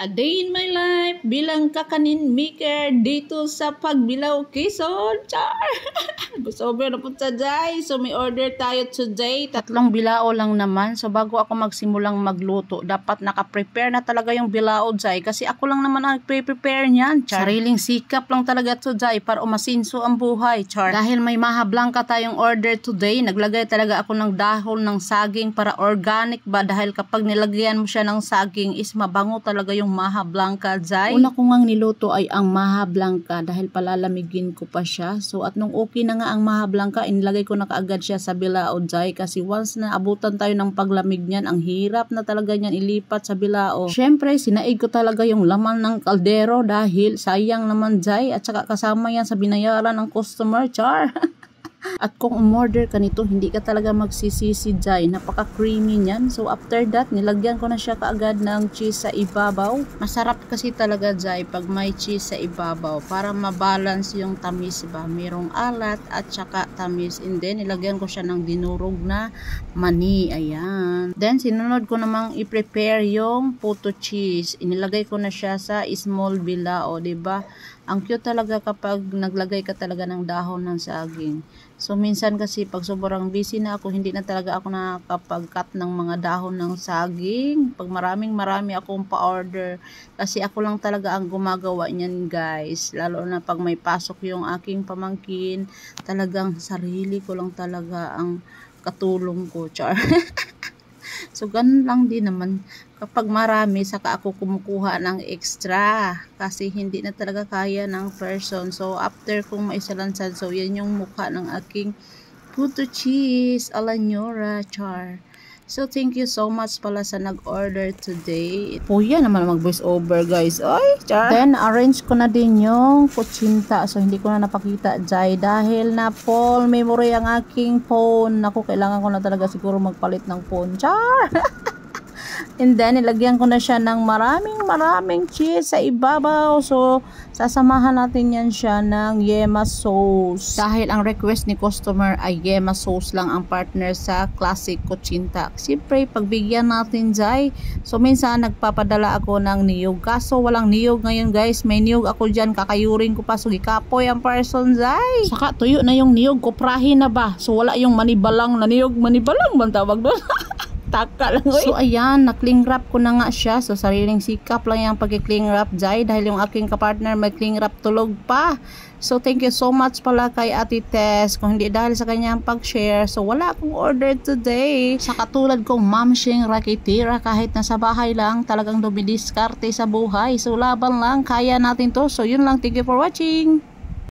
A day in my life bilang kakanin maker dito sa Pagbilao, Quezon. Char! Sobrang na po sa day. So may order tayo today. 3 bilao lang naman. So bago ako magsimulang magluto, dapat naka-prepare na talaga yung bilao day. Kasi ako lang naman ang prepare niyan. Char. Sariling sikap lang talaga today para umasinso ang buhay. Char. Dahil may maha blanca tayong order today, naglagay talaga ako ng dahon ng saging para organic ba. Dahil kapag nilagyan mo siya ng saging is mabango talaga yung maha blanca day. Una ko ngang niluto ay ang maha blanca dahil palalamigin ko pa siya. So at nung okay na nga ang maha blanca, inilagay ko na kaagad siya sa bilao day kasi once na abutan tayo ng paglamig niyan, ang hirap na talaga niyan ilipat sa bilao. Syempre, sinaig ko talaga yung laman ng kaldero dahil sayang naman day at saka kasama yan sa binayaran ng customer. Char! At kung umorder ka nito, hindi ka talaga magsisisi day. Napaka-creamy niyan. So after that, nilagyan ko na siya kaagad ng cheese sa ibabaw. Masarap kasi talaga day pag may cheese sa ibabaw para mabalance yung tamis ba. Merong alat at saka tamis. And then, nilagyan ko siya ng dinurog na mani. Ayan. Then, sinunod ko namang i-prepare yung puto cheese. Inilagay ko na siya sa small bilao, diba? Ang cute talaga kapag naglagay ka talaga ng dahon ng saging. So minsan kasi pag sobrang busy na ako, hindi na talaga ako nakakapag-cut ng mga dahon ng saging. Pag marami akong pa-order. Kasi ako lang talaga ang gumagawa niyan guys. Lalo na pag may pasok yung aking pamangkin. Talagang sarili ko lang talaga ang katulong ko. Char. So ganun lang din naman. Kapag marami, saka ako kumukuha ng extra. Kasi hindi na talaga kaya ng person. So after kong maisalansan, so yan yung mukha ng aking puto cheese a la Nora. Char. So thank you so much pala sa nag-order today. Puya naman mag-voice over guys. Ay, char. Then arrange ko na din yung kutsinta. So hindi ko na napakita jay dahil na full memory ang aking phone. Naku, kailangan ko na talaga siguro magpalit ng phone. Char. And then, nilagyan ko na siya ng maraming cheese sa ibabaw. So, sasamahan natin yan siya ng yema sauce. Dahil ang request ni customer ay yema sauce lang ang partner sa classic kutsinta. Siyempre, pagbigyan natin jay. So, minsan nagpapadala ako ng niyog. Kaso, walang niyog ngayon guys. May niyog ako dyan. Kakayurin ko pa. So, gikapoy ang person jay. Saka, tuyo na yung niyog. Kuprahin na ba? So, wala yung manibalang na niyog. Manibalang bang tawag doon? Taka lang. So ayan, na-cling wrap ko na nga siya. So sariling sikap lang yung pag-cling wrap jay dahil yung aking kapartner may cling wrap tulog pa. So thank you so much pala kay Ate Tess. Kung hindi dahil sa kanyang pag-share, so wala akong order today. Sa katulad kong Ma'am Shing Rakitira, kahit nasa bahay lang, talagang dumidiskarte sa buhay. So laban lang, kaya natin to. So yun lang, thank you for watching.